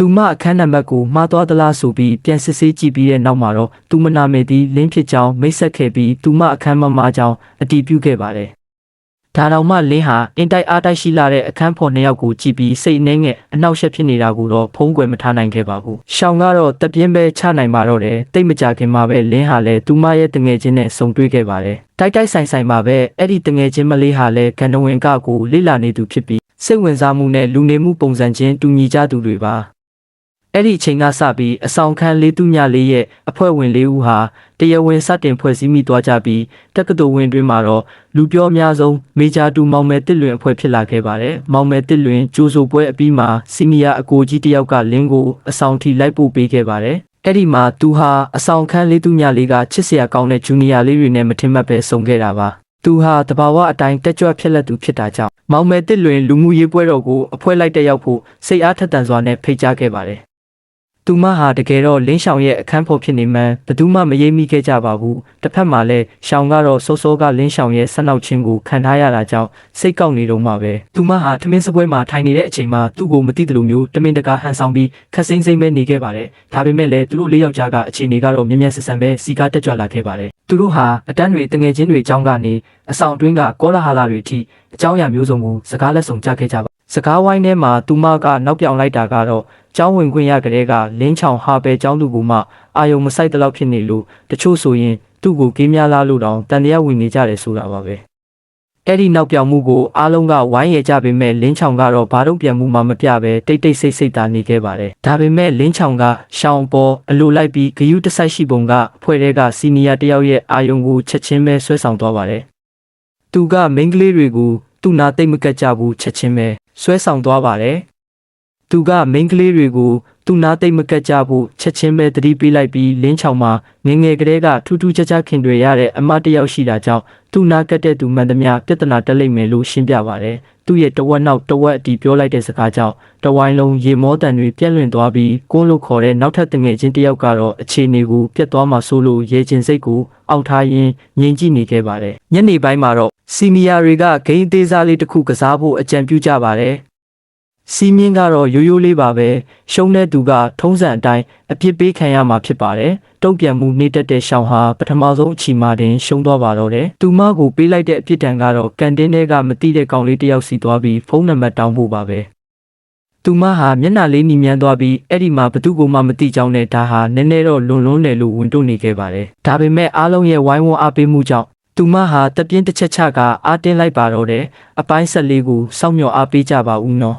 သူမအခန်းနံပါတ်ကိုမှားသွားသလားဆိုပြီးပြန်စစ်ဆေးကြည့်ပြီးတဲ့နောက်မှာတော့သူမနာမည်သည်လင်းဖြစ်ကြောင်းမိတ်ဆက်ခဲ့ပြီးသူမအခန်းမမှားကြောင်းအတည်ပြုခဲ့ပါတယ်။ဒါတောင်မှလင်းဟာအင်တိုက်အားတိုက်ရှိလာတဲ့အခန်းဖော်နှစ်ယောက်ကိုကြည့်ပြီးစိတ်နှဲငယ်အနှောက်အယှက်ဖြစ်နေတာကိုတော့ဖုံးကွယ်မထားနိုင်ခဲ့ပါဘူး။ရှောင်းကတော့တပြင်းပဲချနိုင်ပါတော့တယ်။တိတ်မကြခင်မှာပဲလင်းဟာလည်းသူမရဲ့တငယ်ချင်းနဲ့ဆုံတွေ့ခဲ့ပါတယ်။တိုက်ဆိုင်မှာပဲအဲ့ဒီတငယ်ချင်းမလေးဟာလည်းဂန္ဓဝင်ကကိုလိလာနေသူဖြစ်ပြီးစိတ်ဝင်စားမှုနဲ့လူနေမှုပုံစံချင်းတူညီကြသူတွေပါအဲ့ဒီအချိန်ကစပြီးအဆောင်ခန်းလေးသူညလေးရဲ့အဖွဲ့ဝင်၄ဦးဟာတရားဝင်စတင်ဖွဲ့စည်းမိသွားကြပြီးတက္ကသိုလ်ဝင်တွင်မှာတော့လူပြောအများဆုံးမေဂျာတူမောင်မယ်တစ်လွင်အဖွဲ့ဖြစ်လာခဲ့ပါတယ်။မောင်မယ်တစ်လွင်ကြိုးဆိုပွဲအပြီးမှာစီနီယာအကိုကြီးတယောက်ကလင်းကိုအဆောင်ထိလိုက်ပို့ပေးခဲ့ပါတယ်။အဲ့ဒီမှာသူဟာအဆောင်ခန်းလေးသူညလေးကချစ်စရာကောင်းတဲ့ဂျူနီယာလေးတွေနဲ့မထင်မှတ်ပဲဆုံခဲ့တာပါ။သူဟာတဘာဝအတိုင်းတက်ကြွဖြစ်လက်သူဖြစ်တာကြောင့်မောင်မယ်တစ်လွင်လူမှုရေးပွဲတော်ကိုအဖွဲ့လိုက်တက်ရောက်ဖို့စိတ်အားထက်သန်စွာနဲ့ဖိတ်ကြားခဲ့ပါတယ်သူမဟာတကယ်တော့လင်းရှောင်ရဲ့အခန်းဖော်ဖြစ်နေမှန်းဘယ်သူမှမရေးမိခဲ့ကြပါဘူးတစ်ဖက်မှာလည်းရှောင်ကတော့စောစောကလင်းရှောင်ရဲ့ဆက်နောက်ချင်းကိုခံထားရတာကြောင့်စိတ်ကောက်နေတော့မှပဲသူမဟာထမင်းစပွဲမှာထိုင်နေတဲ့အချိန်မှာသူ့ကိုမသိသလိုမျိုးတမင်တကာဟန်ဆောင်ပြီးခက်စိမ့်စိမ့်ပဲနေခဲ့ပါတယ်ဒါပေမဲ့လည်းသူတို့၄ယောက်ကြားကအခြေအနေကတော့မြဲမြဲဆန်ဆန်ပဲစီကားတက်ကြွလာခဲ့ပါတယ်သူတို့ဟာအတန်းတွေတငယ်ချင်းတွေအကြောင်းကနေအဆောင်တွင်းကကောလာဟလာတွေအထိအကြောင်းအရာမျိုးစုံကိုစကားလက်ဆောင်ကြခဲ့ကြပါစကားဝိုင်းထဲမှာသူမကနောက်ပြောင်လိုက်တာကတော့ကျောင်းဝင်ခွင့်ရကြတဲ့ကလင်းချောင်ဟာပဲကျောင်းသူကမှအာယုံမဆိုင်တဲ့လောက်ဖြစ်နေလို့တချို့ဆိုရင်သူ့ကိုကေးများလားလို့တောင်တန်တရားဝင်နေကြတယ်ဆိုတာပါပဲအဲ့ဒီနောက်ပြောင်မှုကိုအားလုံးကဝိုင်းရကြပေမဲ့လင်းချောင်ကတော့ဘာတော့ပြန်မှုမှမပြပဲတိတ်တိတ်ဆိတ်ဆိတ်သာနေခဲ့ပါတယ်ဒါပေမဲ့လင်းချောင်ကရှောင်းပေါ်အလိုလိုက်ပြီးဂယုတဆိုင်ရှိပုံကဖွဲ့တဲ့ကစီနီယာတယောက်ရဲ့အာယုံကိုချက်ချင်းပဲဆွဲဆောင်သွားပါတယ်သူကမိန်းကလေးတွေကိုသူ့နာတိတ်မကက်ကြဘူးချက်ချင်းပဲဆွဲဆောင်သွားပါတယ်သူကမိန်းကလေးတွေကိုသူ့နာတိတ်မကက်ကြဘူးချက်ချင်းပဲတတိပေးလိုက်ပြီးလင်းချောင်မှာငငယ်ကလေးကထူးထူးခြားခြားခင်တွေရတဲ့အမတယောက်ရှိတာကြောင့်သူ့နာကက်တဲ့သူမှန်သမျှပြဿနာတက်လိမ့်မယ်လို့ရှင်းပြပါတယ်သူ့ရဲ့တဝက်နောက်တဝက်အတီပြောလိုက်တဲ့စကားကြောင့်တဝိုင်းလုံးရေမောတန်တွေပြက်လွင့်သွားပြီးကွန်းလို့ခေါ်တဲ့နောက်ထပ်တငယ်ချင်းတယောက်ကတော့အခြေအနေကိုပြတ်သွားမှဆိုလို့ရေကျင်စိတ်ကိုအောက်ထားရင်းငြိမ်ကြည့်နေခဲ့ပါတယ်ညနေပိုင်းမှာတော့စီနီယာတွေကဂိမ်းသေးစားလေးတစ်ခုကစားဖို့အကြံပြုကြပါတယ်စီမင်းကတော့ရိုးရိုးလေးပါပဲရှုံးတဲ့သူကထုံးစံအတိုင်းအပြစ်ပေးခံရမှာဖြစ်ပါတယ်တုံ့ပြန်မှုနှိမ့်တက်တဲ့ရှောင်းဟာပထမဆုံးအချိန်မှတင်ရှုံးသွားပါတော့တယ်သူမကိုပေးလိုက်တဲ့အပြစ်ဒဏ်ကတော့ကန်တင်းထဲကမတိတဲ့ကောင်လေးတယောက်စီသွားပြီးဖုန်းနံပါတ်တောင်းဖို့ပါပဲသူမဟာမျက်နှာလေးနီမြန်းသွားပြီးအဲ့ဒီမှာဘသူ့ကိုမှမသိကြောင်းနဲ့ဒါဟာနည်းနည်းတော့လွန်လွန်းတယ်လို့ဝန်တွနေခဲ့ပါတယ်ဒါပေမဲ့အားလုံးရဲ့ဝိုင်းဝန်းအားပေးမှုကြောင့်သူမဟာတပြင်းတစ်ချက်ချကအားတင်းလိုက်ပါတော့တယ်အပိုင်း14ကိုစောင့်မျှော်အားပေးကြပါဦးနော်